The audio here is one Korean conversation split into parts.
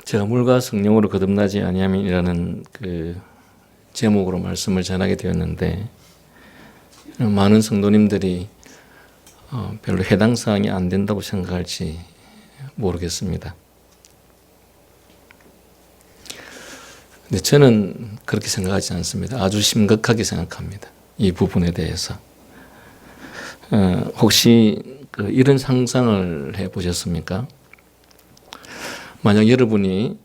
제가 물과 성령으로 거듭나지 아니함이라는 그 제목으로 말씀을 전하게 되었는데, 많은 성도님들이 별로 해당 사항이 안 된다고 생각할지 모르겠습니다. 근데 저는 그렇게 생각하지 않습니다. 아주 심각하게 생각합니다. 이 부분에 대해서. 혹시 이런 상상을 해보셨습니까? 만약 여러분이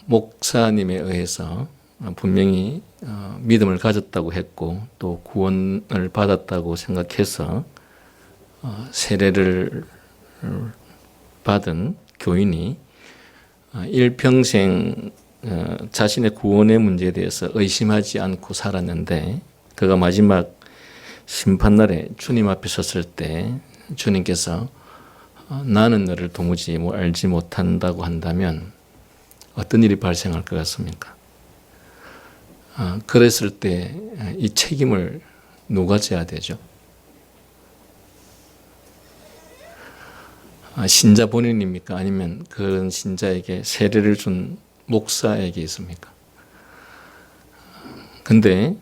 목사님에 의해서 분명히 믿음을 가졌다고 했고 또 구원을 받았다고 생각해서 세례를 받은 교인이 일평생 자신의 구원의 문제에 대해서 의심하지 않고 살았는데, 그가 마지막 심판날에 주님 앞에 섰을 때 주님께서 나는 너를 도무지 알지 못한다고 한다면 어떤 일이 발생할 것 같습니까? 그랬을 때 이 책임을 누가 져야 되죠? 신자 본인입니까? 아니면 그런 신자에게 세례를 준 목사에게 있습니까? 근데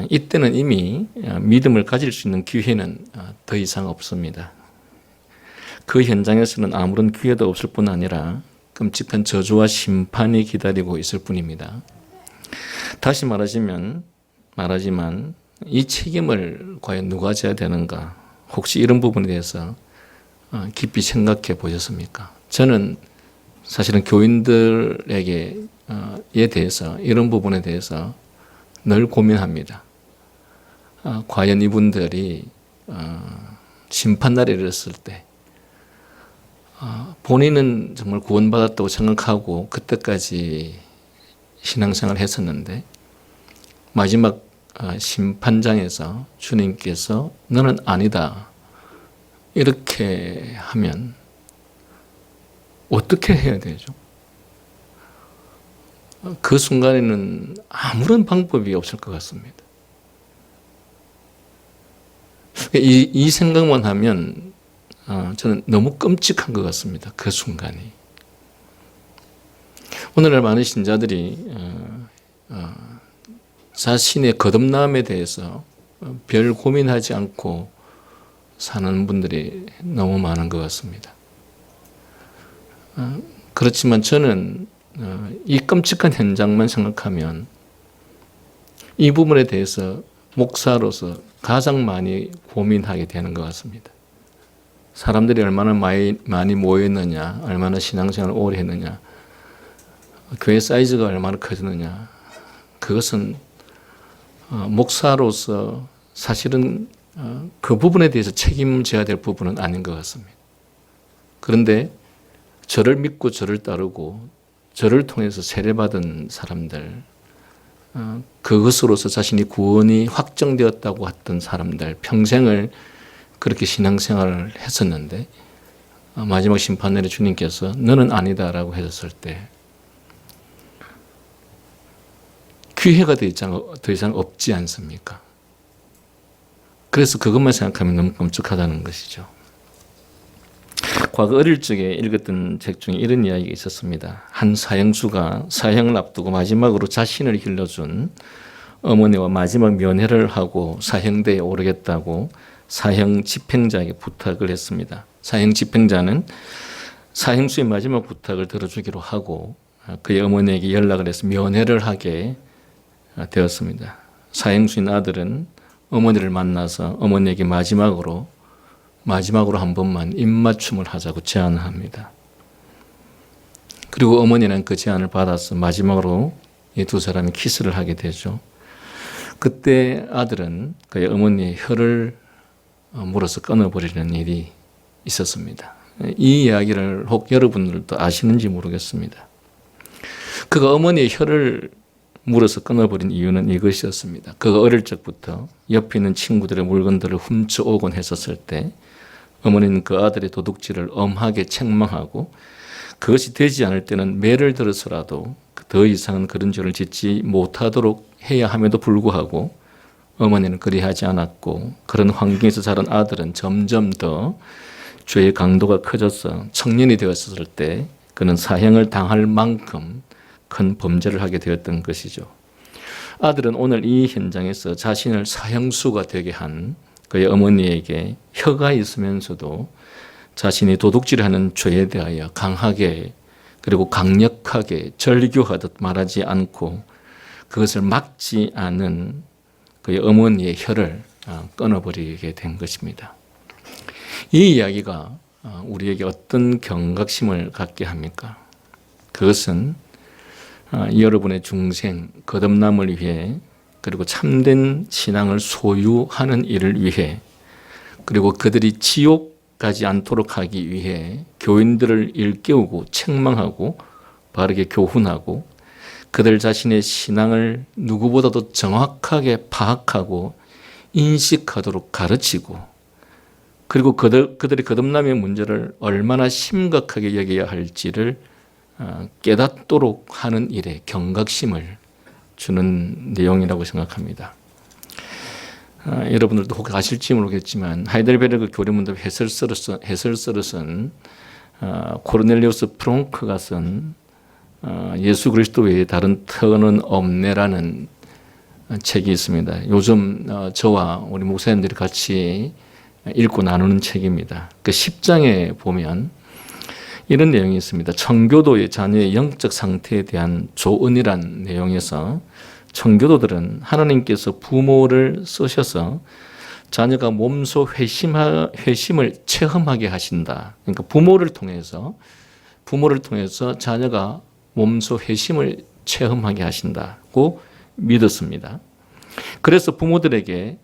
이때는 이미 믿음을 가질 수 있는 기회는 더 이상 없습니다. 그 현장에서는 아무런 기회도 없을 뿐 아니라 끔찍한 저주와 심판이 기다리고 있을 뿐입니다. 다시 말하지만 이 책임을 과연 누가 져야 되는가? 혹시 이런 부분에 대해서 깊이 생각해 보셨습니까? 저는 사실은 교인들에게 대해서 이런 부분에 대해서 늘 고민합니다. 과연 이분들이 심판날에 이르렀을 때 본인은 정말 구원받았다고 생각하고 그때까지 신앙생활을 했었는데 마지막 심판장에서 주님께서 너는 아니다 이렇게 하면 어떻게 해야 되죠? 그 순간에는 아무런 방법이 없을 것 같습니다. 이 생각만 하면 저는 너무 끔찍한 것 같습니다. 그 순간이. 오늘날 많은 신자들이 자신의 거듭남에 대해서 별 고민하지 않고 사는 분들이 너무 많은 것 같습니다. 그렇지만 저는 이 끔찍한 현장만 생각하면 이 부분에 대해서 목사로서 가장 많이 고민하게 되는 것 같습니다. 사람들이 얼마나 많이 모였느냐, 얼마나 신앙생활을 오래 했느냐, 교회 사이즈가 얼마나 커졌느냐, 그것은 목사로서 사실은 그 부분에 대해서 책임져야 될 부분은 아닌 것 같습니다. 그런데 저를 믿고 저를 따르고 저를 통해서 세례받은 사람들, 그것으로서 자신이 구원이 확정되었다고 했던 사람들, 평생을 그렇게 신앙생활을 했었는데 마지막 심판날에 주님께서 너는 아니다라고 하셨을 때 기회가 더 이상 없지 않습니까? 그래서 그것만 생각하면 너무 끔찍하다는 것이죠. 과거 어릴 적에 읽었던 책 중에 이런 이야기가 있었습니다. 한 사형수가 사형을 앞두고 마지막으로 자신을 길러준 어머니와 마지막 면회를 하고 사형대에 오르겠다고 사형 집행자에게 부탁을 했습니다. 사형 집행자는 사형수의 마지막 부탁을 들어주기로 하고 그의 어머니에게 연락을 해서 면회를 하게 되었습니다. 사형수인 아들은 어머니를 만나서 어머니에게 마지막으로 한 번만 입맞춤을 하자고 제안을 합니다. 그리고 어머니는 그 제안을 받아서 마지막으로 이 두 사람이 키스를 하게 되죠. 그때 아들은 그의 어머니의 혀를 물어서 끊어버리는 일이 있었습니다. 이 이야기를 혹 여러분들도 아시는지 모르겠습니다. 그가 어머니의 혀를 물어서 끊어버린 이유는 이것이었습니다. 그가 어릴 적부터 옆에 있는 친구들의 물건들을 훔쳐오곤 했었을 때 어머니는 그 아들의 도둑질을 엄하게 책망하고 그것이 되지 않을 때는 매를 들어서라도 더 이상은 그런 죄를 짓지 못하도록 해야 함에도 불구하고 어머니는 그리하지 않았고, 그런 환경에서 자란 아들은 점점 더 죄의 강도가 커져서 청년이 되었을 때 그는 사형을 당할 만큼 큰 범죄를 하게 되었던 것이죠. 아들은 오늘 이 현장에서 자신을 사형수가 되게 한 그의 어머니에게 혀가 있으면서도 자신이 도둑질하는 죄에 대하여 강하게 그리고 강력하게 절규하듯 말하지 않고 그것을 막지 않은 그의 어머니의 혀를 끊어버리게 된 것입니다. 이 이야기가 우리에게 어떤 경각심을 갖게 합니까? 그것은 여러분의 중생, 거듭남을 위해 그리고 참된 신앙을 소유하는 일을 위해 그리고 그들이 지옥 가지 않도록 하기 위해 교인들을 일깨우고 책망하고 바르게 교훈하고 그들 자신의 신앙을 누구보다도 정확하게 파악하고 인식하도록 가르치고 그리고 그들의 거듭남의 문제를 얼마나 심각하게 여겨야 할지를 깨닫도록 하는 일에 경각심을 주는 내용이라고 생각합니다. 여러분들도 혹 아실지 모르겠지만 하이델베르그 교리문답 해설서를 쓴 코르넬리우스 프롱크가 쓴 예수 그리스도 외에 다른 터는 없네라는 책이 있습니다. 요즘 저와 우리 목사님들이 같이 읽고 나누는 책입니다. 그 10장에 보면 이런 내용이 있습니다. 청교도의 자녀의 영적 상태에 대한 조언이란 내용에서 청교도들은 하나님께서 부모를 쓰셔서 자녀가 몸소 회심을 체험하게 하신다. 그러니까 부모를 통해서 자녀가 몸소 회심을 체험하게 하신다고 믿었습니다. 그래서 부모들에게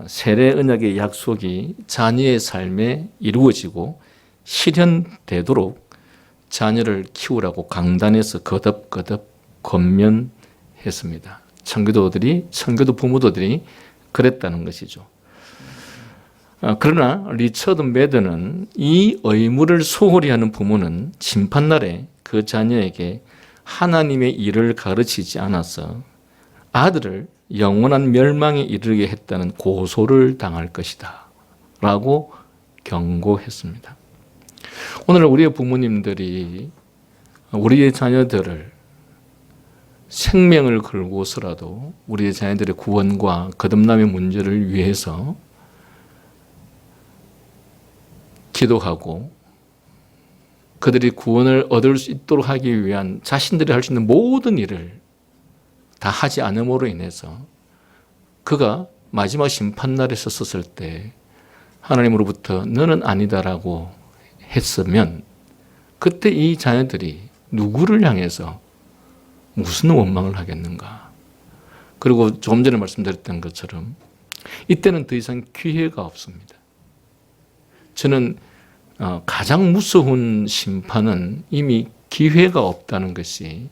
세례 언약의 약속이 자녀의 삶에 이루어지고 실현되도록 자녀를 키우라고 강단에서 거듭거듭 권면했습니다. 청교도 부모들이 그랬다는 것이죠. 그러나 리처드 매드는 이 의무를 소홀히 하는 부모는 심판날에 그 자녀에게 하나님의 일을 가르치지 않아서 아들을 영원한 멸망에 이르게 했다는 고소를 당할 것이다 라고 경고했습니다. 오늘 우리의 부모님들이 우리의 자녀들을 생명을 걸고서라도 우리의 자녀들의 구원과 거듭남의 문제를 위해서 기도하고 그들이 구원을 얻을 수 있도록 하기 위한 자신들이 할 수 있는 모든 일을 다 하지 않음으로 인해서 그가 마지막 심판날에 섰을 때 하나님으로부터 너는 아니다라고 했으면 그때 이 자녀들이 누구를 향해서 무슨 원망을 하겠는가. 그리고 조금 전에 말씀드렸던 것처럼 이때는 더 이상 기회가 없습니다. 저는 가장 무서운 심판은 이미 기회가 없다는 것이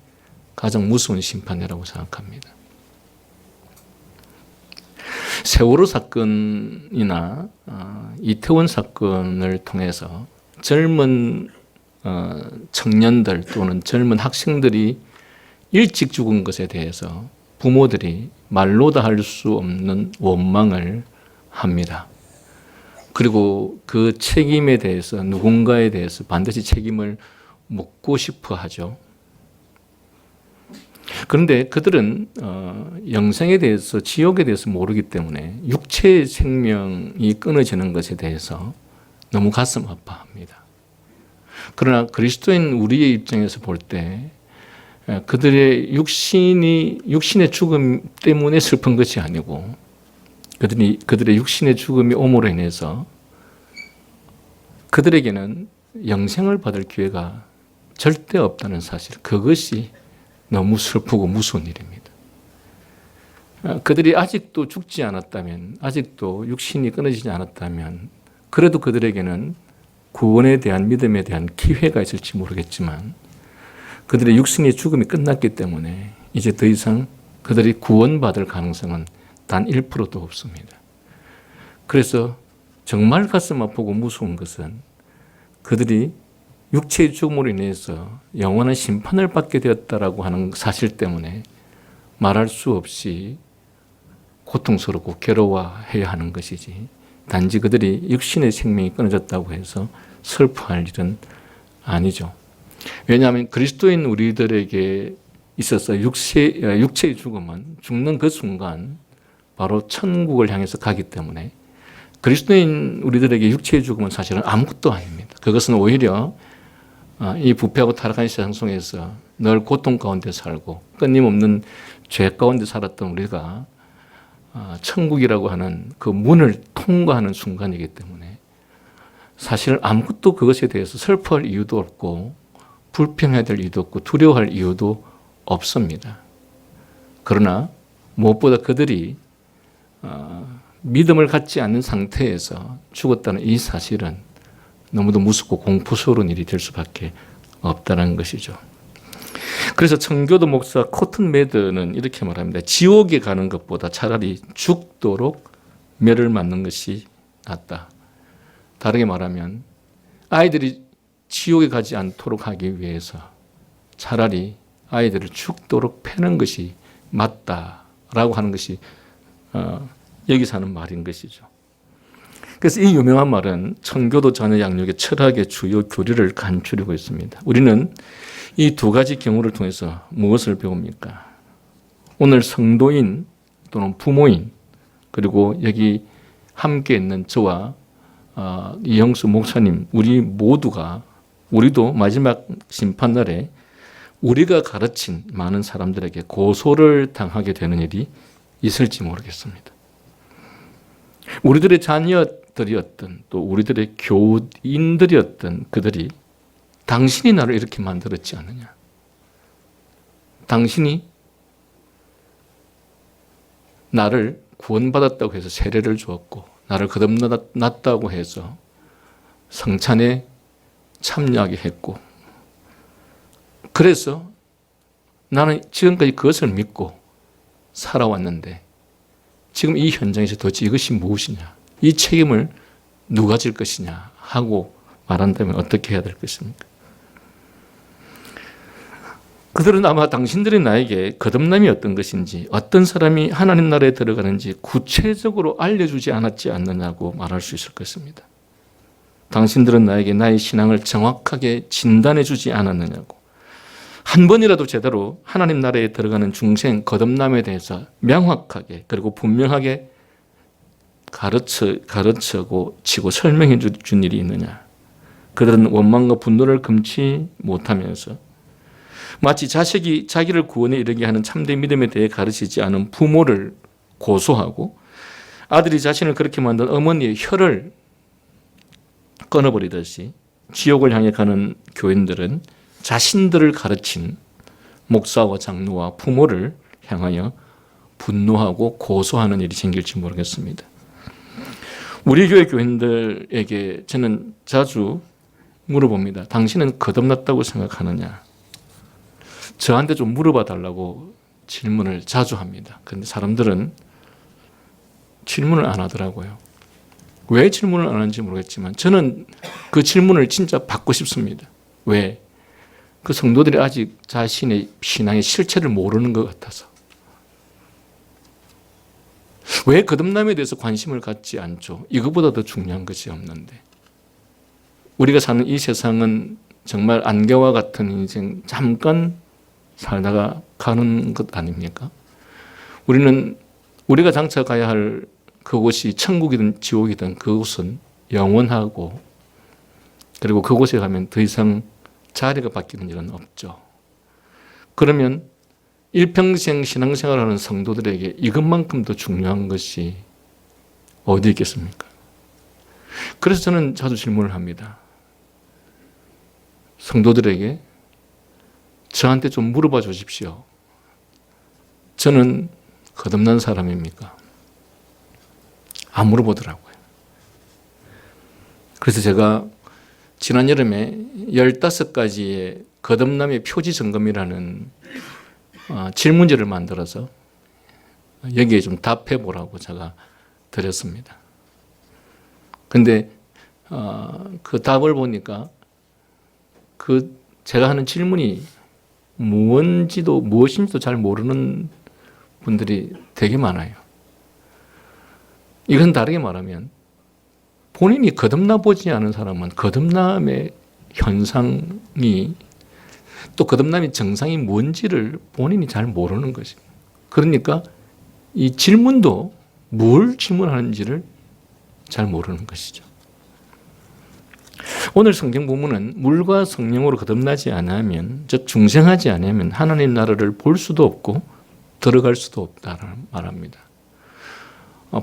가장 무서운 심판이라고 생각합니다. 세월호 사건이나 이태원 사건을 통해서 젊은 청년들 또는 젊은 학생들이 일찍 죽은 것에 대해서 부모들이 말로 다 할 수 없는 원망을 합니다. 그리고 그 책임에 대해서 누군가에 대해서 반드시 책임을 묻고 싶어 하죠. 그런데 그들은 영생에 대해서 지옥에 대해서 모르기 때문에 육체의 생명이 끊어지는 것에 대해서 너무 가슴 아파합니다. 그러나 그리스도인 우리의 입장에서 볼 때 그들의 육신의 죽음 때문에 슬픈 것이 아니고 그들의 육신의 죽음이 옴으로 인해서 그들에게는 영생을 받을 기회가 절대 없다는 사실, 그것이 너무 슬프고 무서운 일입니다. 그들이 아직도 죽지 않았다면, 아직도 육신이 끊어지지 않았다면 그래도 그들에게는 구원에 대한 믿음에 대한 기회가 있을지 모르겠지만 그들의 육신의 죽음이 끝났기 때문에 이제 더 이상 그들이 구원받을 가능성은 단 1%도 없습니다. 그래서 정말 가슴 아프고 무서운 것은 그들이 육체의 죽음으로 인해서 영원한 심판을 받게 되었다라고 하는 사실 때문에 말할 수 없이 고통스럽고 괴로워해야 하는 것이지 단지 그들이 육신의 생명이 끊어졌다고 해서 슬퍼할 일은 아니죠. 왜냐하면 그리스도인 우리들에게 있어서 육체의 죽음은 죽는 그 순간 바로 천국을 향해서 가기 때문에 그리스도인 우리들에게 육체의 죽음은 사실은 아무것도 아닙니다. 그것은 오히려 이 부패하고 타락한 세상 속에서 늘 고통 가운데 살고 끊임없는 죄 가운데 살았던 우리가 천국이라고 하는 그 문을 통과하는 순간이기 때문에 사실 아무것도 그것에 대해서 슬퍼할 이유도 없고 불평해야 될 이유도 없고 두려워할 이유도 없습니다. 그러나 무엇보다 그들이 믿음을 갖지 않는 상태에서 죽었다는 이 사실은 너무도 무섭고 공포스러운 일이 될 수밖에 없다는 것이죠. 그래서 청교도 목사 코튼 매드는 이렇게 말합니다. 지옥에 가는 것보다 차라리 죽도록 매를 맞는 것이 낫다. 다르게 말하면 아이들이 지옥에 가지 않도록 하기 위해서 차라리 아이들을 죽도록 패는 것이 맞다라고 하는 것이 여기서 하는 말인 것이죠. 그래서 이 유명한 말은 청교도 자녀 양육의 철학의 주요 교리를 간추리고 있습니다. 우리는 이 두 가지 경우를 통해서 무엇을 배웁니까? 오늘 성도인 또는 부모인 그리고 여기 함께 있는 저와 이영수 목사님 우리도 마지막 심판날에 우리가 가르친 많은 사람들에게 고소를 당하게 되는 일이 있을지 모르겠습니다. 우리들의 자녀들이었던 또 우리들의 교인들이었던 그들이 당신이 나를 이렇게 만들었지 않느냐. 당신이 나를 구원받았다고 해서 세례를 주었고 나를 거듭났다고 해서 성찬에 참여하게 했고 그래서 나는 지금까지 그것을 믿고 살아왔는데 지금 이 현장에서 도대체 이것이 무엇이냐 이 책임을 누가 질 것이냐 하고 말한다면 어떻게 해야 될 것입니까? 그들은 아마 당신들이 나에게 거듭남이 어떤 것인지 어떤 사람이 하나님 나라에 들어가는지 구체적으로 알려주지 않았지 않느냐고 말할 수 있을 것입니다. 당신들은 나에게 나의 신앙을 정확하게 진단해 주지 않았느냐고 한 번이라도 제대로 하나님 나라에 들어가는 중생 거듭남에 대해서 명확하게 그리고 분명하게 가르치고 치고 설명해 준 일이 있느냐. 그들은 원망과 분노를 금치 못하면서 마치 자식이 자기를 구원에 이르게 하는 참된 믿음에 대해 가르치지 않은 부모를 고소하고 아들이 자신을 그렇게 만든 어머니의 혀를 끊어버리듯이 지옥을 향해 가는 교인들은 자신들을 가르친 목사와 장로와 부모를 향하여 분노하고 고소하는 일이 생길지 모르겠습니다. 우리 교회 교인들에게 저는 자주 물어봅니다. 당신은 거듭났다고 생각하느냐? 저한테 좀 물어봐 달라고 질문을 자주 합니다. 그런데 사람들은 질문을 안 하더라고요. 왜 질문을 안 하는지 모르겠지만 저는 그 질문을 진짜 받고 싶습니다. 왜? 그 성도들이 아직 자신의 신앙의 실체를 모르는 것 같아서. 왜 거듭남에 대해서 관심을 갖지 않죠? 이거보다 더 중요한 것이 없는데. 우리가 사는 이 세상은 정말 안개와 같은 인생 잠깐 살다가 가는 것 아닙니까? 우리가 장차 가야 할 그곳이 천국이든 지옥이든 그곳은 영원하고 그리고 그곳에 가면 더 이상 자리가 바뀌는 일은 없죠. 그러면 일평생 신앙생활하는 성도들에게 이것만큼 더 중요한 것이 어디 있겠습니까? 그래서 저는 자주 질문을 합니다. 성도들에게 저한테 좀 물어봐 주십시오. 저는 거듭난 사람입니까? 안 물어보더라고요. 그래서 제가 지난 여름에 15가지의 거듭남의 표지 점검이라는 질문지를 만들어서 여기에 좀 답해 보라고 제가 드렸습니다. 근데 그 답을 보니까 제가 하는 질문이 무엇인지도 잘 모르는 분들이 되게 많아요. 이건 다르게 말하면 본인이 거듭나 보지 않은 사람은 거듭남의 현상이 또 거듭남의 정상이 뭔지를 본인이 잘 모르는 것입니다. 그러니까 이 질문도 뭘 질문하는지를 잘 모르는 것이죠. 오늘 성경 본문은 물과 성령으로 거듭나지 않으면, 즉 중생하지 않으면 하나님 나라를 볼 수도 없고 들어갈 수도 없다라는 말합니다.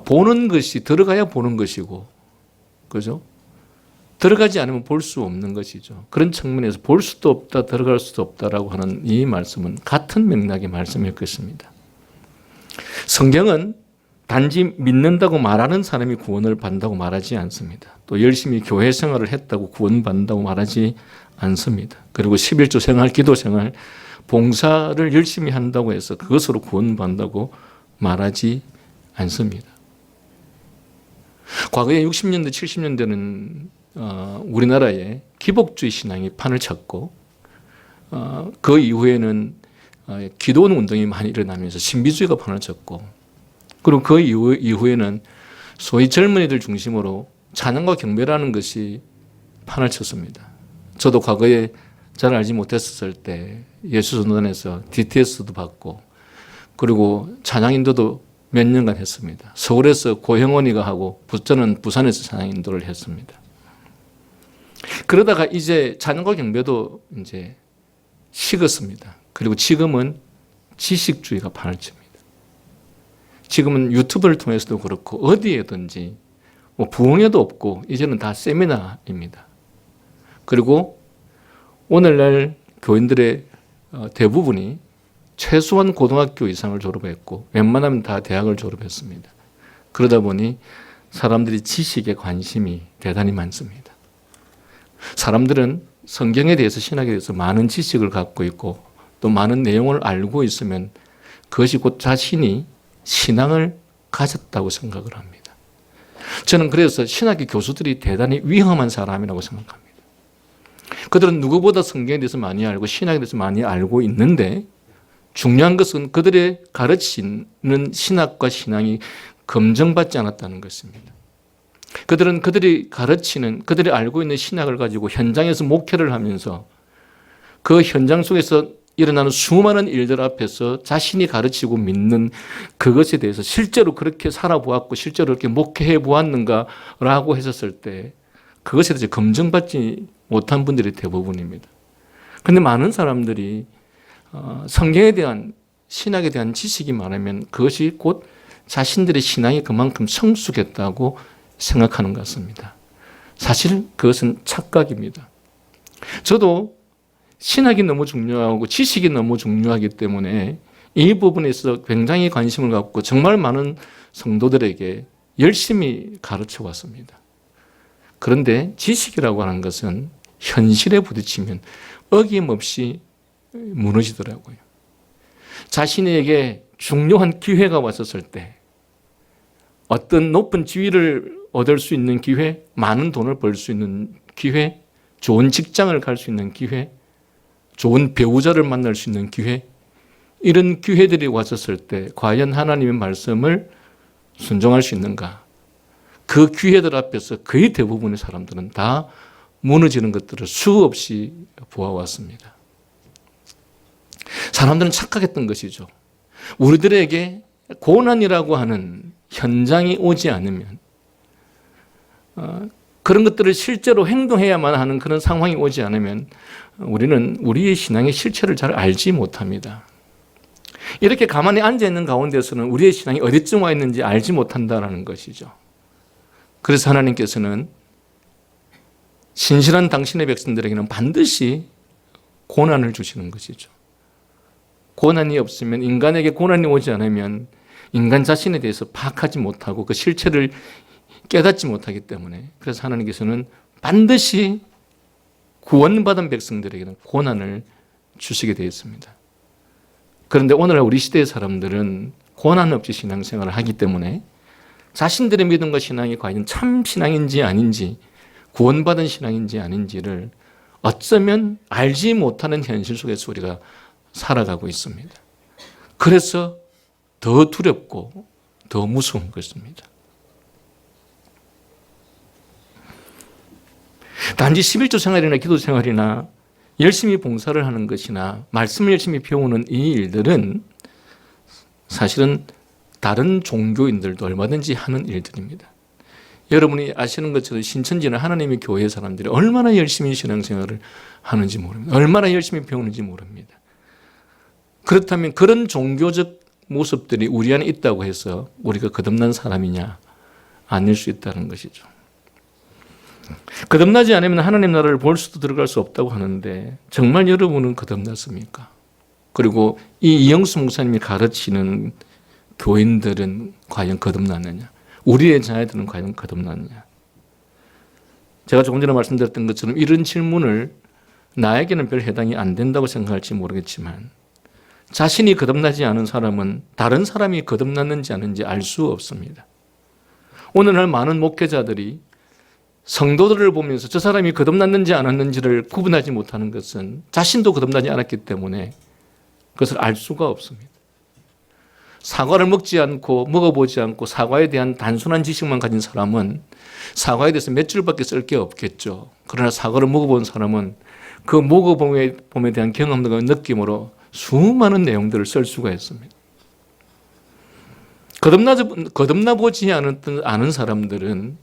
보는 것이 들어가야 보는 것이고, 그죠? 들어가지 않으면 볼 수 없는 것이죠. 그런 측면에서 볼 수도 없다, 들어갈 수도 없다라고 하는 이 말씀은 같은 맥락의 말씀일 것입니다. 성경은 단지 믿는다고 말하는 사람이 구원을 받는다고 말하지 않습니다. 또 열심히 교회 생활을 했다고 구원받는다고 말하지 않습니다. 그리고 11조 생활, 기도 생활, 봉사를 열심히 한다고 해서 그것으로 구원받는다고 말하지 않습니다. 과거에 60년대, 70년대는 우리나라에 기복주의 신앙이 판을 쳤고, 그 이후에는 기도원 운동이 많이 일어나면서 신비주의가 판을 쳤고, 그리고 그 이후에는 소위 젊은이들 중심으로 찬양과 경배라는 것이 판을 쳤습니다. 저도 과거에 잘 알지 못했을 때 예수전단에서 DTS도 받고, 그리고 찬양 인도도 몇 년간 했습니다. 서울에서 고형원이가 하고, 저는 부산에서 찬양 인도를 했습니다. 그러다가 이제 찬양과 경배도 이제 식었습니다. 그리고 지금은 지식주의가 판을 칩니다. 지금은 유튜브를 통해서도 그렇고 어디에든지 부흥회도 없고 이제는 다 세미나입니다. 그리고 오늘날 교인들의 대부분이 최소한 고등학교 이상을 졸업했고 웬만하면 다 대학을 졸업했습니다. 그러다 보니 사람들이 지식에 관심이 대단히 많습니다. 사람들은 성경에 대해서, 신학에 대해서 많은 지식을 갖고 있고 또 많은 내용을 알고 있으면 그것이 곧 자신이 신앙을 가졌다고 생각을 합니다. 저는 그래서 신학의 교수들이 대단히 위험한 사람이라고 생각합니다. 그들은 누구보다 성경에 대해서 많이 알고 신학에 대해서 많이 알고 있는데, 중요한 것은 그들의 가르치는 신학과 신앙이 검증받지 않았다는 것입니다. 그들은 그들이 가르치는, 그들이 알고 있는 신학을 가지고 현장에서 목회를 하면서 그 현장 속에서 일어나는 수많은 일들 앞에서 자신이 가르치고 믿는 그것에 대해서 실제로 그렇게 살아보았고 실제로 그렇게 목회해 보았는가라고 했었을 때 그것에 대해서 검증받지 못한 분들이 대부분입니다. 그런데 많은 사람들이 성경에 대한, 신학에 대한 지식이 많으면 그것이 곧 자신들의 신앙이 그만큼 성숙했다고 생각하는 것 같습니다. 사실 그것은 착각입니다. 저도 신학이 너무 중요하고 지식이 너무 중요하기 때문에 이 부분에 있어서 굉장히 관심을 갖고 정말 많은 성도들에게 열심히 가르쳐 왔습니다. 그런데 지식이라고 하는 것은 현실에 부딪히면 어김없이 무너지더라고요. 자신에게 중요한 기회가 왔었을 때, 어떤 높은 지위를 얻을 수 있는 기회, 많은 돈을 벌 수 있는 기회, 좋은 직장을 갈 수 있는 기회, 좋은 배우자를 만날 수 있는 기회, 이런 기회들이 왔었을 때 과연 하나님의 말씀을 순종할 수 있는가? 그 기회들 앞에서 거의 대부분의 사람들은 다 무너지는 것들을 수없이 보아왔습니다. 사람들은 착각했던 것이죠. 우리들에게 고난이라고 하는 현장이 오지 않으면, 그런 것들을 실제로 행동해야만 하는 그런 상황이 오지 않으면 우리는 우리의 신앙의 실체를 잘 알지 못합니다. 이렇게 가만히 앉아있는 가운데서는 우리의 신앙이 어디쯤 와 있는지 알지 못한다는 것이죠. 그래서 하나님께서는 신실한 당신의 백성들에게는 반드시 고난을 주시는 것이죠. 고난이 없으면, 인간에게 고난이 오지 않으면 인간 자신에 대해서 파악하지 못하고 그 실체를 깨닫지 못하기 때문에, 그래서 하나님께서는 반드시 구원받은 백성들에게는 고난을 주시게 되어 있습니다. 그런데 오늘날 우리 시대의 사람들은 고난 없이 신앙생활을 하기 때문에 자신들의 믿음과 신앙이 과연 참 신앙인지 아닌지, 구원받은 신앙인지 아닌지를 어쩌면 알지 못하는 현실 속에서 우리가 살아가고 있습니다. 그래서 더 두렵고 더 무서운 것입니다. 단지 11조 생활이나 기도 생활이나 열심히 봉사를 하는 것이나 말씀을 열심히 배우는 이 일들은 사실은 다른 종교인들도 얼마든지 하는 일들입니다. 여러분이 아시는 것처럼 신천지는 하나님의 교회 사람들이 얼마나 열심히 신앙생활을 하는지 모릅니다. 얼마나 열심히 배우는지 모릅니다. 그렇다면 그런 종교적 모습들이 우리 안에 있다고 해서 우리가 거듭난 사람이냐? 아닐 수 있다는 것이죠. 거듭나지 않으면 하나님 나라를 볼 수도 들어갈 수 없다고 하는데 정말 여러분은 거듭났습니까? 그리고 이 이영수 목사님이 가르치는 교인들은 과연 거듭났느냐? 우리의 자녀들은 과연 거듭났느냐? 제가 조금 전에 말씀드렸던 것처럼 이런 질문을 나에게는 별 해당이 안 된다고 생각할지 모르겠지만 자신이 거듭나지 않은 사람은 다른 사람이 거듭났는지 아닌지 알 수 없습니다. 오늘날 많은 목회자들이 성도들을 보면서 저 사람이 거듭났는지 않았는지를 구분하지 못하는 것은 자신도 거듭나지 않았기 때문에 그것을 알 수가 없습니다. 사과를 먹어보지 않고 사과에 대한 단순한 지식만 가진 사람은 사과에 대해서 몇 줄밖에 쓸 게 없겠죠. 그러나 사과를 먹어본 사람은 그 먹어봄에 대한 경험과 느낌으로 수많은 내용들을 쓸 수가 있습니다. 거듭나 보지 않은 사람들은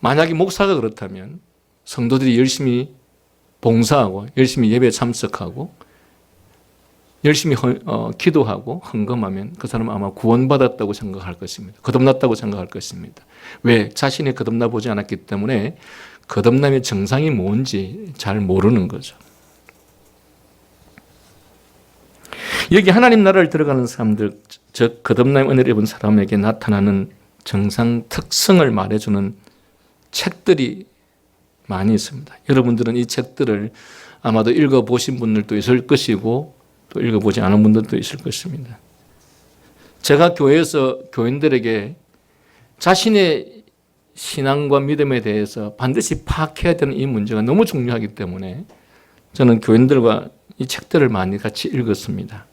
만약에 목사가 그렇다면 성도들이 열심히 봉사하고 열심히 예배에 참석하고 열심히 기도하고 헌금하면 그 사람은 아마 구원받았다고 생각할 것입니다. 거듭났다고 생각할 것입니다. 왜? 자신이 거듭나 보지 않았기 때문에 거듭남의 정상이 뭔지 잘 모르는 거죠. 여기 하나님 나라를 들어가는 사람들, 즉 거듭남의 은혜를 입은 사람에게 나타나는 정상 특성을 말해주는 책들이 많이 있습니다. 여러분들은 이 책들을 아마도 읽어보신 분들도 있을 것이고 또 읽어보지 않은 분들도 있을 것입니다. 제가 교회에서 교인들에게 자신의 신앙과 믿음에 대해서 반드시 파악해야 되는 이 문제가 너무 중요하기 때문에 저는 교인들과 이 책들을 많이 같이 읽었습니다.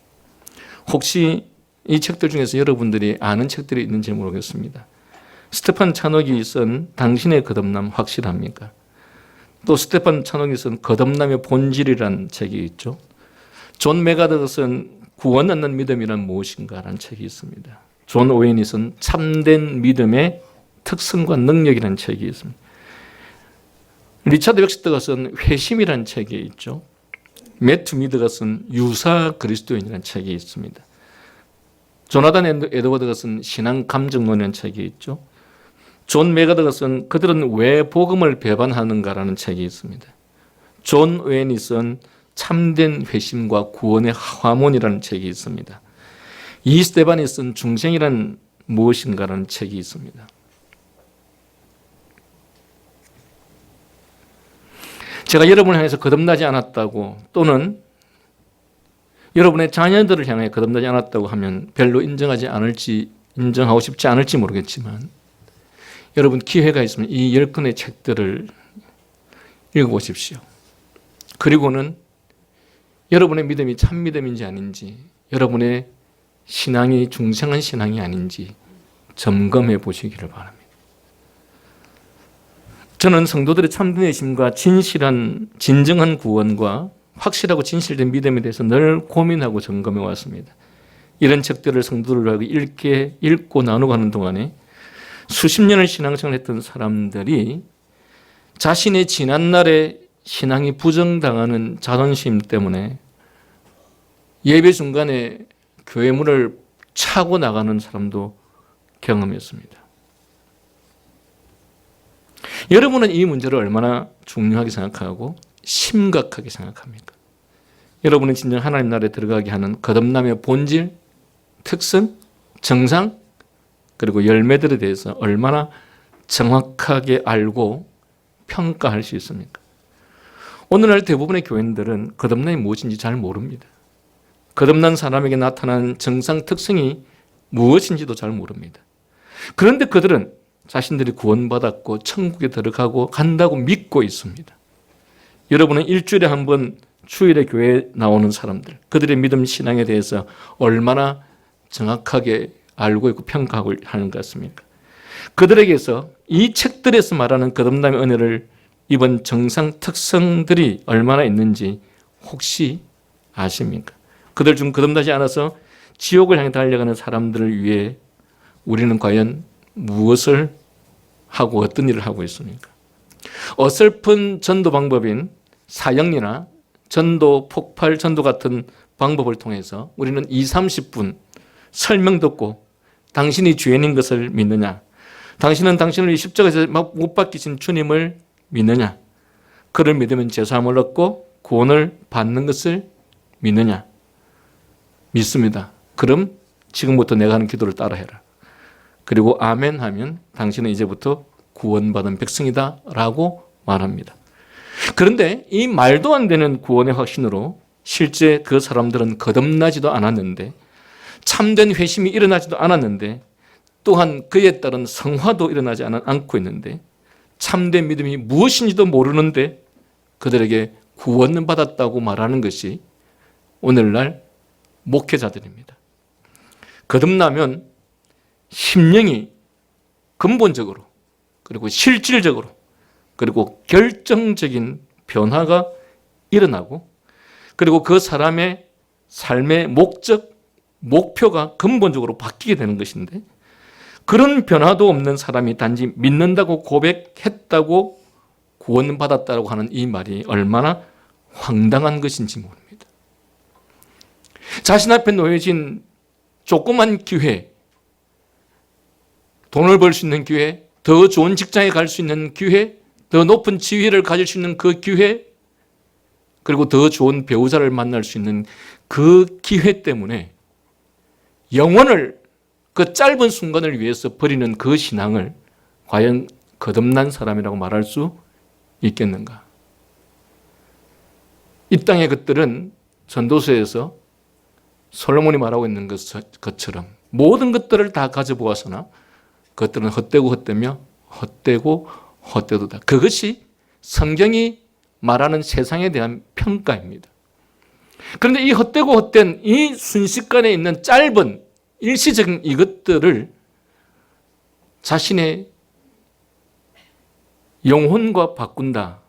혹시 이 책들 중에서 여러분들이 아는 책들이 있는지 모르겠습니다. 스테판 차녹이 쓴 당신의 거듭남 확실합니까? 또 스테판 차녹이 쓴 거듭남의 본질이라는 책이 있죠. 존 메가더가 쓴 구원 얻는 믿음이란 무엇인가라는 책이 있습니다. 존 오웬이 쓴 참된 믿음의 특성과 능력이라는 책이 있습니다. 리차드 웩스터가 쓴 회심이라는 책이 있죠. 매튜 미드가 쓴 유사 그리스도인이라는 책이 있습니다. 조나단 에드워드가 쓴 신앙 감정론이라는 책이 있죠. 존 메가더가 쓴 그들은 왜 복음을 배반하는가라는 책이 있습니다. 존 오웬이 쓴 참된 회심과 구원의 화문이라는 책이 있습니다. 이 스테반이 쓴 중생이란 무엇인가라는 책이 있습니다. 제가 여러분을 향해서 거듭나지 않았다고 또는 여러분의 자녀들을 향해 거듭나지 않았다고 하면 별로 인정하고 싶지 않을지 모르겠지만 여러분 기회가 있으면 이 10권의 책들을 읽어보십시오. 그리고는 여러분의 믿음이 참 믿음인지 아닌지 여러분의 신앙이 중생한 신앙이 아닌지 점검해 보시기를 바랍니다. 저는 성도들의 참된 회심과 진정한 구원과 확실하고 진실된 믿음에 대해서 늘 고민하고 점검해 왔습니다. 이런 책들을 성도들하고 읽고 나누고 하는 동안에 수십 년을 신앙생활을 했던 사람들이 자신의 지난날의 신앙이 부정당하는 자존심 때문에 예배 중간에 교회 문을 차고 나가는 사람도 경험했습니다. 여러분은 이 문제를 얼마나 중요하게 생각하고 심각하게 생각합니까? 여러분은 진정 하나님 나라에 들어가게 하는 거듭남의 본질, 특성, 정상, 그리고 열매들에 대해서 얼마나 정확하게 알고 평가할 수 있습니까? 오늘날 대부분의 교인들은 거듭남이 무엇인지 잘 모릅니다. 거듭난 사람에게 나타나는 정상 특성이 무엇인지도 잘 모릅니다. 그런데 그들은 자신들이 구원받았고 천국에 들어가고 간다고 믿고 있습니다. 여러분은 일주일에 한 번 주일에 교회에 나오는 사람들, 그들의 믿음 신앙에 대해서 얼마나 정확하게 알고 있고 평가하고 하는 것 같습니까? 그들에게서 이 책들에서 말하는 거듭남의 은혜를 입은 정상 특성들이 얼마나 있는지 혹시 아십니까? 그들 중 거듭나지 않아서 지옥을 향해 달려가는 사람들을 위해 우리는 과연 무엇을 하고 어떤 일을 하고 있습니까? 어설픈 전도 방법인 사형리나 전도, 폭발 전도 같은 방법을 통해서 우리는 20-30분 설명 듣고 당신이 죄인인 것을 믿느냐? 당신은 당신을 십자가에서 못 박히신 주님을 믿느냐? 그를 믿으면 죄사함을 얻고 구원을 받는 것을 믿느냐? 믿습니다. 그럼 지금부터 내가 하는 기도를 따라해라. 그리고 아멘 하면 당신은 이제부터 구원받은 백성이다 라고 말합니다. 그런데 이 말도 안 되는 구원의 확신으로 실제 그 사람들은 거듭나지도 않았는데, 참된 회심이 일어나지도 않았는데, 또한 그에 따른 성화도 일어나지 않고 있는데, 참된 믿음이 무엇인지도 모르는데 그들에게 구원을 받았다고 말하는 것이 오늘날 목회자들입니다. 거듭나면 심령이 근본적으로, 그리고 실질적으로, 그리고 결정적인 변화가 일어나고, 그리고 그 사람의 삶의 목적, 목표가 근본적으로 바뀌게 되는 것인데, 그런 변화도 없는 사람이 단지 믿는다고 고백했다고 구원받았다고 하는 이 말이 얼마나 황당한 것인지 모릅니다. 자신 앞에 놓여진 조그만 기회, 돈을 벌 수 있는 기회, 더 좋은 직장에 갈 수 있는 기회, 더 높은 지위를 가질 수 있는 그 기회, 그리고 더 좋은 배우자를 만날 수 있는 그 기회 때문에 영혼을, 그 짧은 순간을 위해서 버리는 그 신앙을 과연 거듭난 사람이라고 말할 수 있겠는가? 이 땅의 것들은 전도서에서 솔로몬이 말하고 있는 것처럼 모든 것들을 다 가져보았으나 그것들은 헛되고 헛되며 헛되고 헛되도다. 그것이 성경이 말하는 세상에 대한 평가입니다. 그런데 이 헛되고 헛된 이 순식간에 있는 짧은 일시적인 이것들을 자신의 영혼과 바꾼다.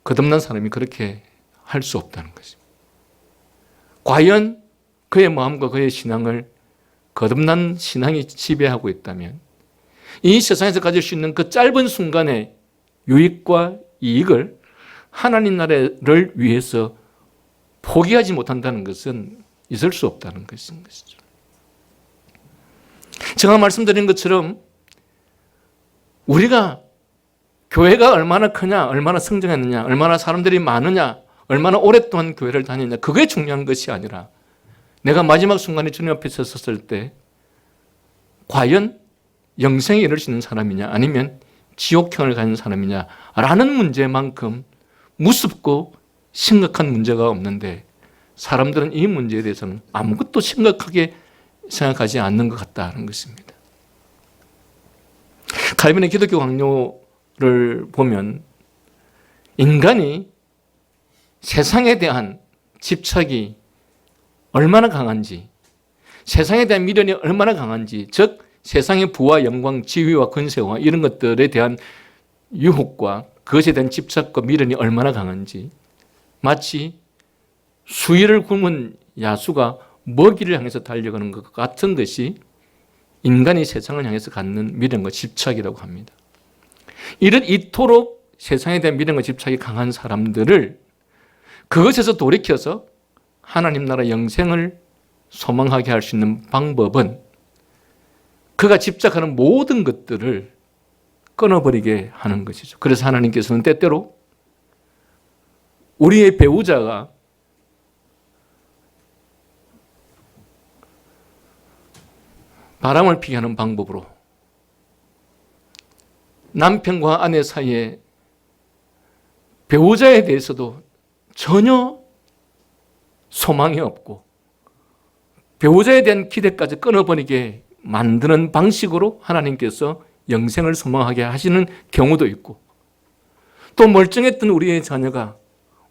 거듭난 사람이 그렇게 할 수 없다는 것입니다. 과연 그의 마음과 그의 신앙을 거듭난 신앙이 지배하고 있다면 이 세상에서 가질 수 있는 그 짧은 순간의 유익과 이익을 하나님 나라를 위해서 포기하지 못한다는 것은 있을 수 없다는 것인 것이죠. 제가 말씀드린 것처럼 우리가 교회가 얼마나 크냐, 얼마나 성장했느냐, 얼마나 사람들이 많으냐, 얼마나 오랫동안 교회를 다녔냐, 그게 중요한 것이 아니라 내가 마지막 순간에 주님 앞에 섰을 때 과연 영생에 이를 수 있는 사람이냐 아니면 지옥형을 가는 사람이냐라는 문제만큼 무섭고 심각한 문제가 없는데 사람들은 이 문제에 대해서는 아무것도 심각하게 생각하지 않는 것 같다는 것입니다. 칼빈의 기독교 강요를 보면 인간이 세상에 대한 집착이 얼마나 강한지, 세상에 대한 미련이 얼마나 강한지, 즉 세상의 부와 영광, 지위와 권세와 이런 것들에 대한 유혹과 그것에 대한 집착과 미련이 얼마나 강한지, 마치 수위를 굶은 야수가 먹이를 향해서 달려가는 것 같은 것이 인간이 세상을 향해서 갖는 미련과 집착이라고 합니다. 이토록 세상에 대한 미련과 집착이 강한 사람들을 그것에서 돌이켜서 하나님 나라 영생을 소망하게 할 수 있는 방법은 그가 집착하는 모든 것들을 끊어버리게 하는 것이죠. 그래서 하나님께서는 때때로 우리의 배우자가 바람을 피게 하는 방법으로 남편과 아내 사이에 배우자에 대해서도 전혀 소망이 없고 배우자에 대한 기대까지 끊어버리게 만드는 방식으로 하나님께서 영생을 소망하게 하시는 경우도 있고, 또 멀쩡했던 우리의 자녀가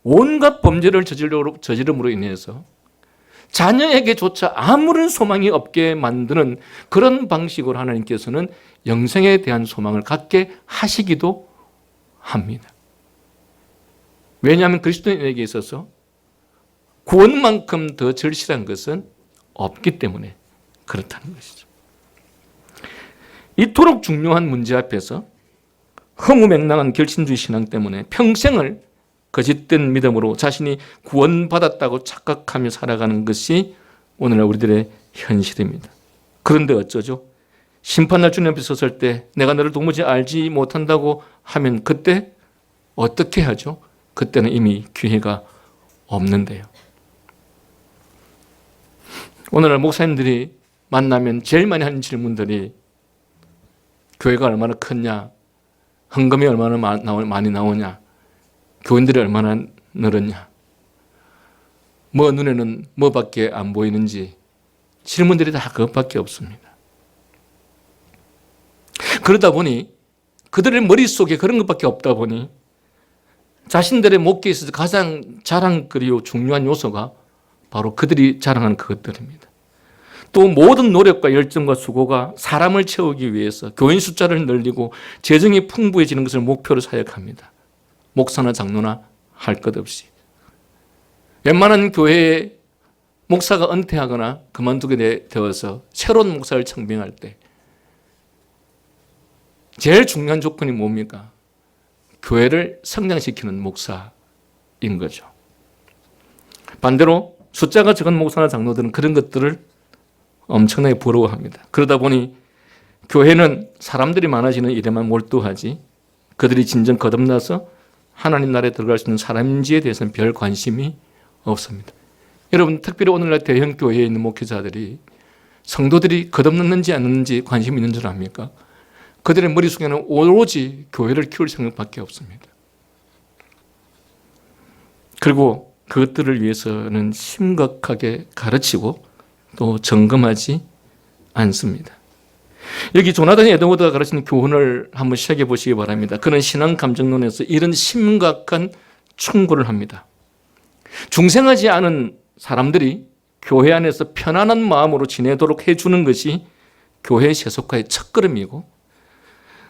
온갖 범죄를 저지름으로 인해서 자녀에게조차 아무런 소망이 없게 만드는 그런 방식으로 하나님께서는 영생에 대한 소망을 갖게 하시기도 합니다. 왜냐하면 그리스도인에게 있어서 구원만큼 더 절실한 것은 없기 때문에 그렇다는 것이죠. 이토록 중요한 문제 앞에서 허무맹랑한 결신주의 신앙 때문에 평생을 거짓된 믿음으로 자신이 구원받았다고 착각하며 살아가는 것이 오늘날 우리들의 현실입니다. 그런데 어쩌죠? 심판날 주님 앞에 섰을 때 내가 너를 도무지 알지 못한다고 하면 그때 어떻게 하죠? 그때는 이미 기회가 없는데요. 오늘날 목사님들이 만나면 제일 많이 하는 질문들이 교회가 얼마나 컸냐, 헌금이 얼마나 많이 나오냐, 교인들이 얼마나 늘었냐, 뭐 눈에는 뭐밖에 안 보이는지 질문들이 다 그것밖에 없습니다. 그러다 보니 그들의 머릿속에 그런 것밖에 없다 보니 자신들의 목회에 있어서 가장 자랑거리요 중요한 요소가 바로 그들이 자랑하는 그것들입니다. 또 모든 노력과 열정과 수고가 사람을 채우기 위해서 교인 숫자를 늘리고 재정이 풍부해지는 것을 목표로 사역합니다. 목사나 장로나 할 것 없이. 웬만한 교회에 목사가 은퇴하거나 그만두게 되어서 새로운 목사를 청빙할 때 제일 중요한 조건이 뭡니까? 교회를 성장시키는 목사인 거죠. 반대로 숫자가 적은 목사나 장로들은 그런 것들을 엄청나게 부러워합니다. 그러다 보니 교회는 사람들이 많아지는 일에만 몰두하지 그들이 진정 거듭나서 하나님 나라에 들어갈 수 있는 사람인지에 대해서는 별 관심이 없습니다. 여러분, 특별히 오늘날 대형 교회에 있는 목회자들이 성도들이 거듭났는지 안 났는지 관심이 있는 줄 압니까? 그들의 머릿속에는 오로지 교회를 키울 생각밖에 없습니다. 그리고 그것들을 위해서는 심각하게 가르치고 또 점검하지 않습니다. 여기 조나단 에드워드가 가르치는 교훈을 한번 시작해 보시기 바랍니다. 그는 신앙 감정론에서 이런 심각한 충고를 합니다. 중생하지 않은 사람들이 교회 안에서 편안한 마음으로 지내도록 해주는 것이 교회 세속화의 첫걸음이고,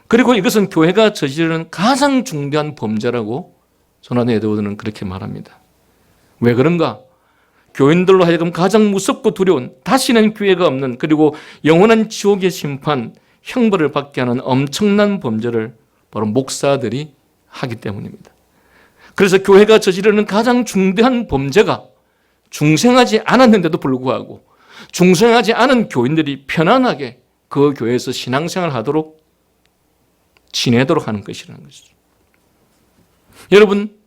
그리고 이것은 교회가 저지르는 가장 중대한 범죄라고 조나단 에드워드는 그렇게 말합니다. 왜 그런가? 교인들로 하여금 가장 무섭고 두려운 다시는 기회가 없는, 그리고 영원한 지옥의 심판, 형벌을 받게 하는 엄청난 범죄를 바로 목사들이 하기 때문입니다. 그래서 교회가 저지르는 가장 중대한 범죄가 중생하지 않았는데도 불구하고 중생하지 않은 교인들이 편안하게 그 교회에서 신앙생활을 하도록 지내도록 하는 것이라는 것이죠. 여러분,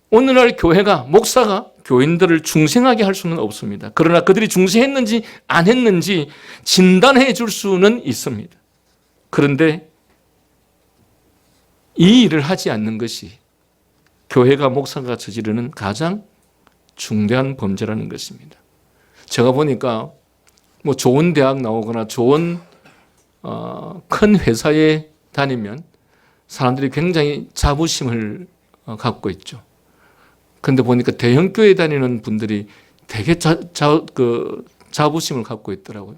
오늘날 교회가, 목사가 교인들을 중생하게 할 수는 없습니다. 그러나 그들이 중생했는지 안 했는지 진단해 줄 수는 있습니다. 그런데 이 일을 하지 않는 것이 교회가, 목사가 저지르는 가장 중대한 범죄라는 것입니다. 제가 보니까 뭐 좋은 대학 나오거나 좋은 큰 회사에 다니면 사람들이 굉장히 자부심을 갖고 있죠. 그런데 보니까 대형 교회 다니는 분들이 되게 자부심을 갖고 있더라고요.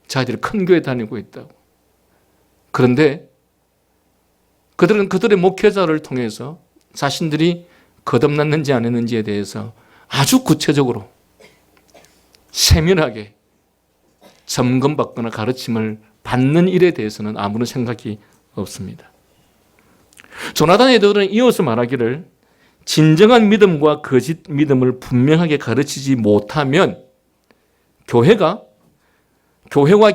자기들이 큰 교회 다니고 있다고. 그런데 그들은 그들의 목회자를 통해서 자신들이 거듭났는지 안 했는지에 대해서 아주 구체적으로 세밀하게 점검받거나 가르침을 받는 일에 대해서는 아무런 생각이 없습니다. 조나단 에드워드는 이어서 말하기를, 진정한 믿음과 거짓 믿음을 분명하게 가르치지 못하면 교회와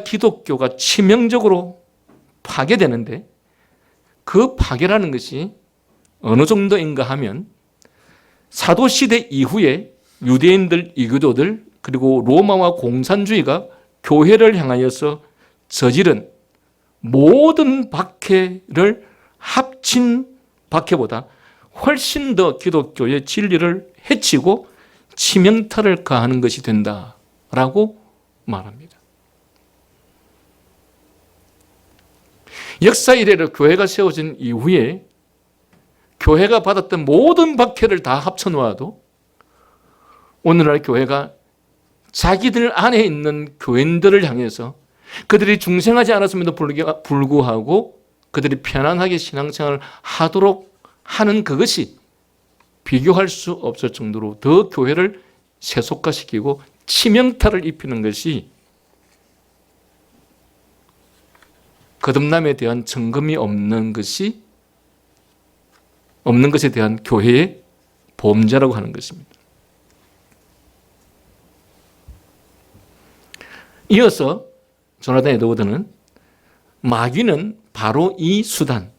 기독교가 치명적으로 파괴되는데, 그 파괴라는 것이 어느 정도인가 하면 사도시대 이후에 유대인들, 이교도들, 그리고 로마와 공산주의가 교회를 향하여서 저지른 모든 박해를 합친 박해보다 훨씬 더 기독교의 진리를 해치고 치명타를 가하는 것이 된다라고 말합니다. 역사 이래로 교회가 세워진 이후에 교회가 받았던 모든 박해를 다 합쳐놓아도 오늘날 교회가 자기들 안에 있는 교인들을 향해서 그들이 중생하지 않았음에도 불구하고 그들이 편안하게 신앙생활을 하도록 하는 그것이 비교할 수 없을 정도로 더 교회를 세속화시키고 치명타를 입히는 것이 거듭남에 대한 증거이 없는 것에 대한 교회의 범죄라고 하는 것입니다. 이어서 조나단 에드워드는 마귀는 바로 이 수단,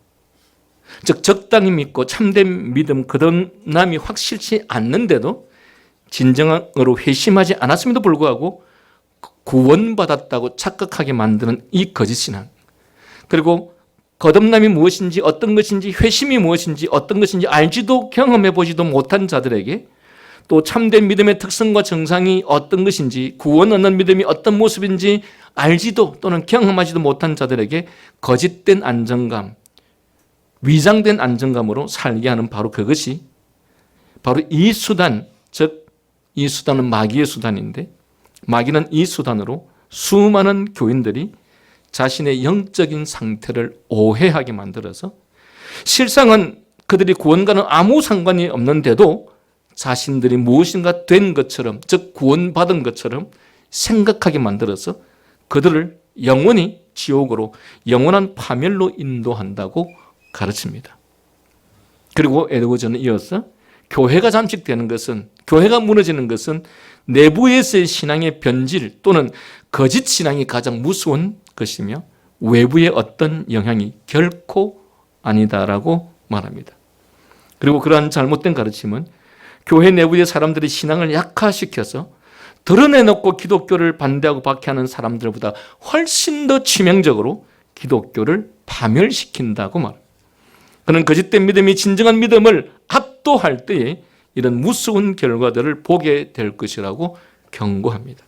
즉 적당히 믿고 참된 믿음, 거듭남이 확실치 않는데도 진정으로 회심하지 않았음에도 불구하고 구원받았다고 착각하게 만드는 이 거짓 신앙, 그리고 거듭남이 무엇인지, 어떤 것인지, 회심이 무엇인지, 어떤 것인지 알지도 경험해 보지도 못한 자들에게, 또 참된 믿음의 특성과 정상이 어떤 것인지, 구원 얻는 믿음이 어떤 모습인지 알지도 또는 경험하지도 못한 자들에게 거짓된 안정감, 위장된 안정감으로 살게 하는 바로 그것이 바로 이 수단, 즉 이 수단은 마귀의 수단인데, 마귀는 이 수단으로 수많은 교인들이 자신의 영적인 상태를 오해하게 만들어서 실상은 그들이 구원과는 아무 상관이 없는데도 자신들이 무엇인가 된 것처럼, 즉 구원받은 것처럼 생각하게 만들어서 그들을 영원히 지옥으로, 영원한 파멸로 인도한다고 가르칩니다. 그리고 에드워즈는 이어서 교회가 잠식되는 것은, 교회가 무너지는 것은 내부에서의 신앙의 변질 또는 거짓 신앙이 가장 무서운 것이며 외부의 어떤 영향이 결코 아니다라고 말합니다. 그리고 그러한 잘못된 가르침은 교회 내부의 사람들이 신앙을 약화시켜서 드러내놓고 기독교를 반대하고 박해하는 사람들보다 훨씬 더 치명적으로 기독교를 파멸시킨다고 말합니다. 그는 거짓된 믿음이 진정한 믿음을 압도할 때에 이런 무서운 결과들을 보게 될 것이라고 경고합니다.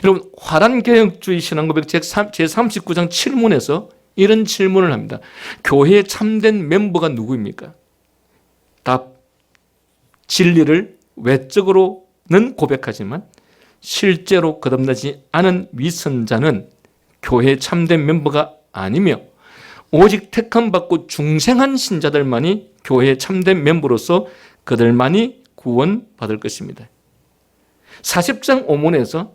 여러분, 화란개혁주의 신앙고백 제39장 7문에서 이런 질문을 합니다. 교회의 참된 멤버가 누구입니까? 답, 진리를 외적으로는 고백하지만 실제로 거듭나지 않은 위선자는 교회의 참된 멤버가 아니며 오직 택함받고 중생한 신자들만이 교회의 참된 멤버로서 그들만이 구원받을 것입니다. 40장 5문에서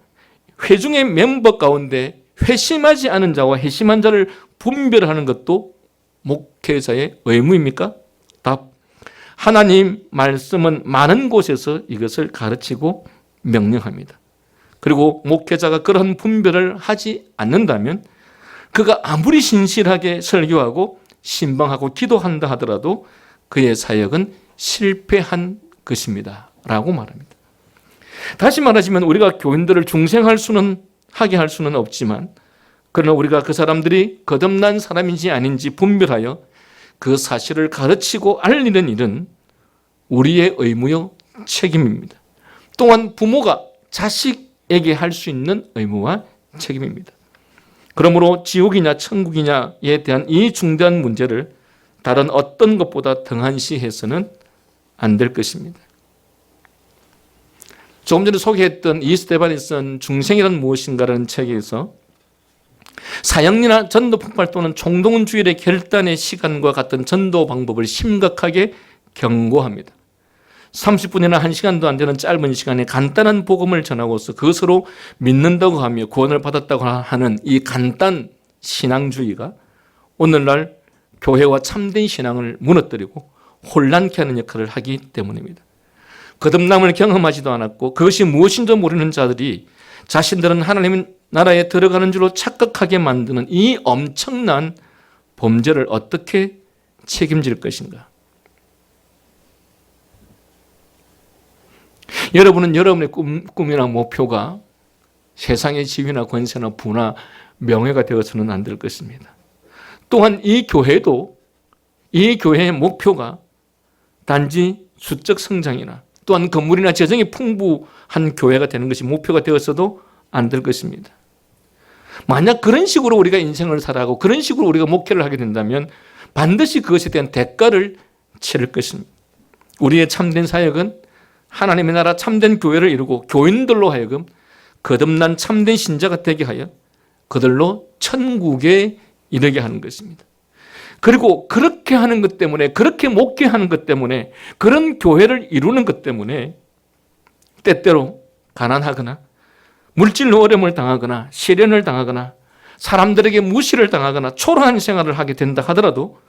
회중의 멤버 가운데 회심하지 않은 자와 회심한 자를 분별하는 것도 목회자의 의무입니까? 답, 하나님 말씀은 많은 곳에서 이것을 가르치고 명령합니다. 그리고 목회자가 그런 분별을 하지 않는다면 그가 아무리 신실하게 설교하고 신방하고 기도한다 하더라도 그의 사역은 실패한 것입니다 라고 말합니다. 다시 말하자면 우리가 교인들을 하게 할 수는 없지만, 그러나 우리가 그 사람들이 거듭난 사람인지 아닌지 분별하여 그 사실을 가르치고 알리는 일은 우리의 의무요 책임입니다. 또한 부모가 자식에게 할 수 있는 의무와 책임입니다. 그러므로 지옥이냐 천국이냐에 대한 이 중대한 문제를 다른 어떤 것보다 등한시해서는 안 될 것입니다. 조금 전에 소개했던 이스테반이 쓴 중생이란 무엇인가라는 책에서 사형리나 전도 폭발 또는 총동원 주일의 결단의 시간과 같은 전도 방법을 심각하게 경고합니다. 30분이나 1시간도 안 되는 짧은 시간에 간단한 복음을 전하고서 그것으로 믿는다고 하며 구원을 받았다고 하는 이 간단 신앙주의가 오늘날 교회와 참된 신앙을 무너뜨리고 혼란케 하는 역할을 하기 때문입니다. 거듭남을 경험하지도 않았고 그것이 무엇인지 모르는 자들이 자신들은 하나님 나라에 들어가는 줄로 착각하게 만드는 이 엄청난 범죄를 어떻게 책임질 것인가? 여러분은 여러분의 꿈이나 목표가 세상의 지위나 권세나 부나 명예가 되어서는 안 될 것입니다. 또한 이 교회도, 이 교회의 목표가 단지 수적 성장이나 또한 건물이나 재정이 풍부한 교회가 되는 것이 목표가 되어서도 안 될 것입니다. 만약 그런 식으로 우리가 인생을 살아가고 그런 식으로 우리가 목회를 하게 된다면 반드시 그것에 대한 대가를 치를 것입니다. 우리의 참된 사역은 하나님의 나라 참된 교회를 이루고 교인들로 하여금 거듭난 참된 신자가 되게 하여 그들로 천국에 이르게 하는 것입니다. 그리고 그렇게 그렇게 하는 것 때문에, 그렇게 목회하는 것 때문에, 그런 교회를 이루는 것 때문에 때때로 가난하거나 물질로 어려움을 당하거나 시련을 당하거나 사람들에게 무시를 당하거나 초라한 생활을 하게 된다 하더라도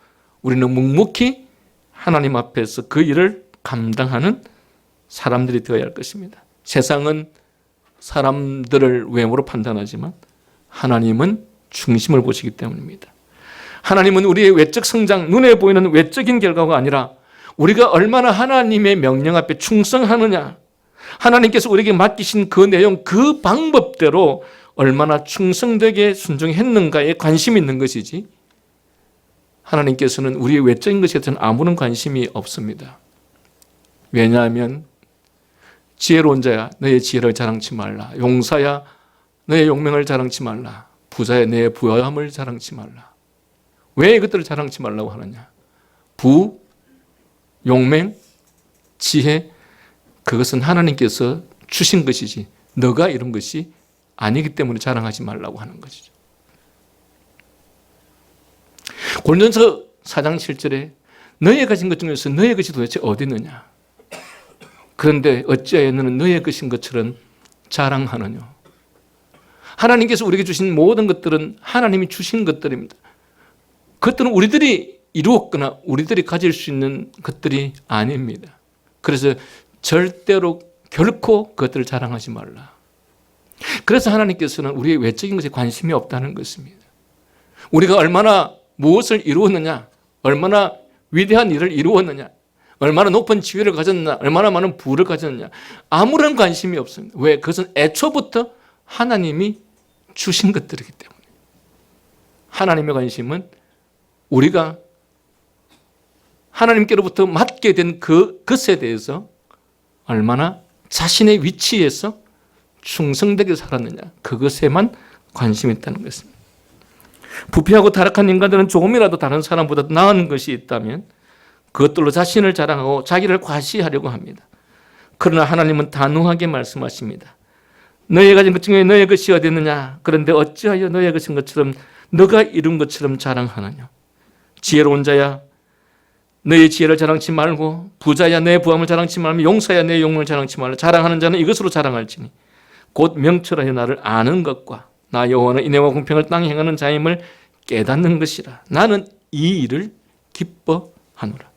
우리는 묵묵히 하나님 앞에서 그 일을 감당하는 사람들이 되어야 할 것입니다. 세상은 사람들을 외모로 판단하지만 하나님은 중심을 보시기 때문입니다. 하나님은 우리의 외적 성장, 눈에 보이는 외적인 결과가 아니라 우리가 얼마나 하나님의 명령 앞에 충성하느냐, 하나님께서 우리에게 맡기신 그 내용, 그 방법대로 얼마나 충성되게 순종했는가에 관심이 있는 것이지, 하나님께서는 우리의 외적인 것에 대해서는 아무런 관심이 없습니다. 왜냐하면 지혜로운 자야 너의 지혜를 자랑치 말라, 용사야 너의 용맹을 자랑치 말라, 부자야 너의 부함을 자랑치 말라. 왜 이것들을 자랑치 말라고 하느냐? 부, 용맹, 지혜, 그것은 하나님께서 주신 것이지 너가 이룬 것이 아니기 때문에 자랑하지 말라고 하는 것이죠. 고린도전서 4장 7절에 너의 가진 것 중에서 너의 것이 도대체 어디 있느냐? 그런데 어찌하여 너는 너의 것인 것처럼 자랑하느냐? 하나님께서 우리에게 주신 모든 것들은 하나님이 주신 것들입니다. 그것들은 우리들이 이루었거나 우리들이 가질 수 있는 것들이 아닙니다. 그래서 절대로 결코 그것들을 자랑하지 말라. 그래서 하나님께서는 우리의 외적인 것에 관심이 없다는 것입니다. 우리가 얼마나 무엇을 이루었느냐, 얼마나 위대한 일을 이루었느냐, 얼마나 높은 지위를 가졌느냐, 얼마나 많은 부를 가졌느냐, 아무런 관심이 없습니다. 왜? 그것은 애초부터 하나님이 주신 것들이기 때문에. 하나님의 관심은 우리가 하나님께로부터 맡게 된 그것에 대해서 얼마나 자신의 위치에서 충성되게 살았느냐, 그것에만 관심이 있다는 것입니다. 부패하고 타락한 인간들은 조금이라도 다른 사람보다 나은 것이 있다면 그것들로 자신을 자랑하고 자기를 과시하려고 합니다. 그러나 하나님은 단호하게 말씀하십니다. 너희 가진 것 중에 너의 것이 어디 있느냐? 그런데 어찌하여 너의 것인 것처럼 너가 이룬 것처럼 자랑하느냐? 지혜로운 자야 너의 지혜를 자랑치 말고, 부자야 너의 부함을 자랑치 말고, 용사야 너의 용을 자랑치 말라. 자랑하는 자는 이것으로 자랑할지니 곧 명철하여 나를 아는 것과 나 여호와는 인애와 공평을 땅에 행하는 자임을 깨닫는 것이라. 나는 이 일을 기뻐하노라.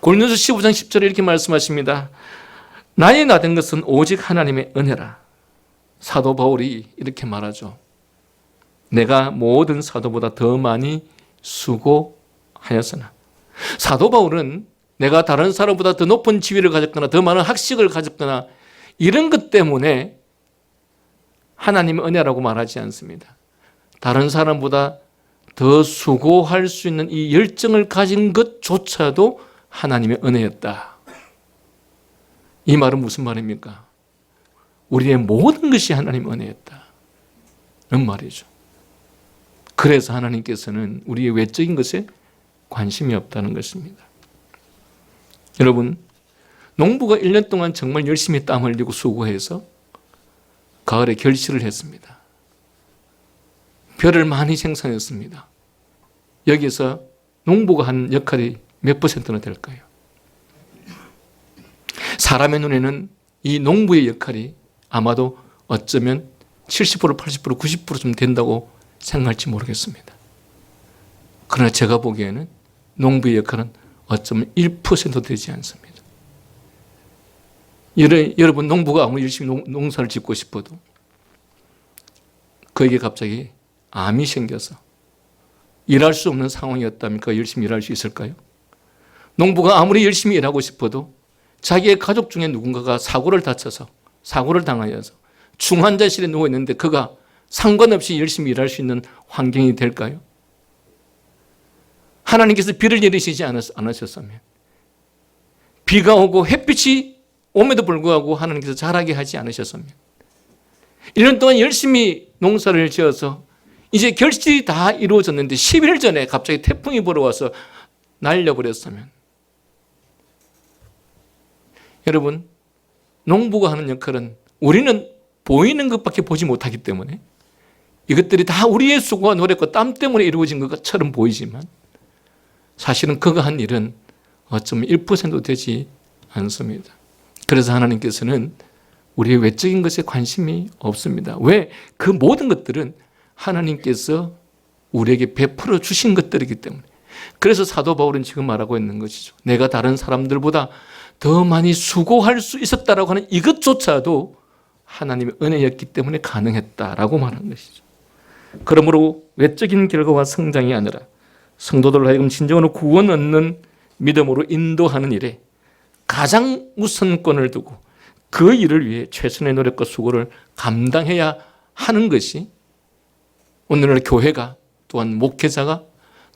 고린도서 15장 10절에 이렇게 말씀하십니다. 나의 나된 것은 오직 하나님의 은혜라. 사도 바울이 이렇게 말하죠. 내가 모든 사도보다 더 많이 수고하였으나. 사도 바울은 내가 다른 사람보다 더 높은 지위를 가졌거나 더 많은 학식을 가졌거나 이런 것 때문에 하나님의 은혜라고 말하지 않습니다. 다른 사람보다 더 수고할 수 있는 이 열정을 가진 것조차도 하나님의 은혜였다. 이 말은 무슨 말입니까? 우리의 모든 것이 하나님의 은혜였다. 이런 말이죠. 그래서 하나님께서는 우리의 외적인 것에 관심이 없다는 것입니다. 여러분, 농부가 1년 동안 정말 열심히 땀 흘리고 수고해서 가을에 결실을 했습니다. 벼를 많이 생산했습니다. 여기서 농부가 한 역할이 몇 %나 될까요? 사람의 눈에는 이 농부의 역할이 아마도 어쩌면 70%, 80%, 90%좀 된다고 생각할지 모르겠습니다. 그러나 제가 보기에는 농부의 역할은 어쩌면 1%도 되지 않습니다. 여러분, 농부가 아무리 열심히 농사를 짓고 싶어도 그에게 갑자기 암이 생겨서 일할 수 없는 상황이었다면 그가 열심히 일할 수 있을까요? 농부가 아무리 열심히 일하고 싶어도 자기의 가족 중에 누군가가 사고를 당하여서 중환자실에 누워있는데 그가 상관없이 열심히 일할 수 있는 환경이 될까요? 하나님께서 비를 내리시지 않으셨다면, 비가 오고 햇빛이 옴에도 불구하고 하나님께서 자라게 하지 않으셨으면, 1년 동안 열심히 농사를 지어서 이제 결실이 다 이루어졌는데 10일 전에 갑자기 태풍이 불어와서 날려버렸으면, 여러분, 농부가 하는 역할은 우리는 보이는 것밖에 보지 못하기 때문에 이것들이 다 우리의 수고와 노력과 땀 때문에 이루어진 것처럼 보이지만 사실은 그가 한 일은 어쩌면 1%도 되지 않습니다. 그래서 하나님께서는 우리의 외적인 것에 관심이 없습니다. 왜? 그 모든 것들은 하나님께서 우리에게 베풀어 주신 것들이기 때문에. 그래서 사도 바울은 지금 말하고 있는 것이죠. 내가 다른 사람들보다 더 많이 수고할 수 있었다라고 하는 이것조차도 하나님의 은혜였기 때문에 가능했다라고 말한 것이죠. 그러므로 외적인 결과와 성장이 아니라 성도들을 하여금 진정으로 구원 얻는 믿음으로 인도하는 일에 가장 우선권을 두고 그 일을 위해 최선의 노력과 수고를 감당해야 하는 것이 오늘날 교회가 또한 목회자가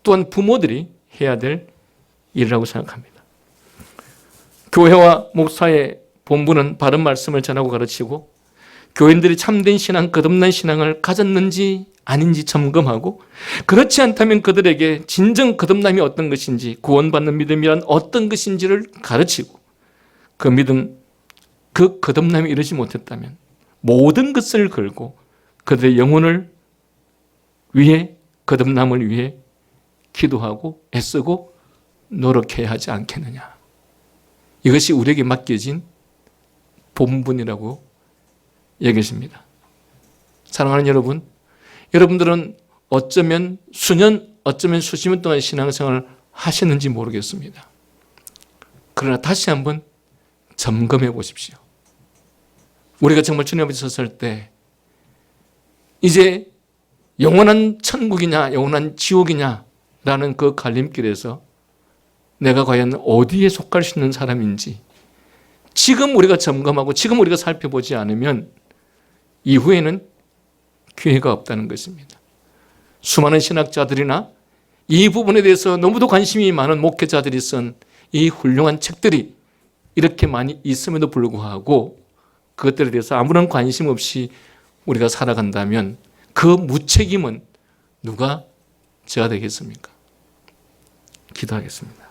또한 부모들이 해야 될 일이라고 생각합니다. 교회와 목사의 본분은 바른 말씀을 전하고 가르치고 교인들이 참된 신앙, 거듭난 신앙을 가졌는지 아닌지 점검하고 그렇지 않다면 그들에게 진정 거듭남이 어떤 것인지 구원받는 믿음이란 어떤 것인지를 가르치고 그 믿음, 그 거듭남이 이르지 못했다면 모든 것을 걸고 그들의 영혼을 위해 거듭남을 위해 기도하고 애쓰고 노력해야 하지 않겠느냐. 이것이 우리에게 맡겨진 본분이라고 여겨집니다. 사랑하는 여러분, 여러분들은 어쩌면 수년, 어쩌면 수십 년 동안 신앙생활을 하셨는지 모르겠습니다. 그러나 다시 한번 점검해 보십시오. 우리가 정말 주님 앞에 섰을 때 이제 영원한 천국이냐 영원한 지옥이냐라는 그 갈림길에서 내가 과연 어디에 속할 수 있는 사람인지 지금 우리가 점검하고 지금 우리가 살펴보지 않으면 이후에는 기회가 없다는 것입니다. 수많은 신학자들이나 이 부분에 대해서 너무도 관심이 많은 목회자들이 쓴 이 훌륭한 책들이 이렇게 많이 있음에도 불구하고 그것들에 대해서 아무런 관심 없이 우리가 살아간다면 그 무책임은 누가 져야 되겠습니까? 기도하겠습니다.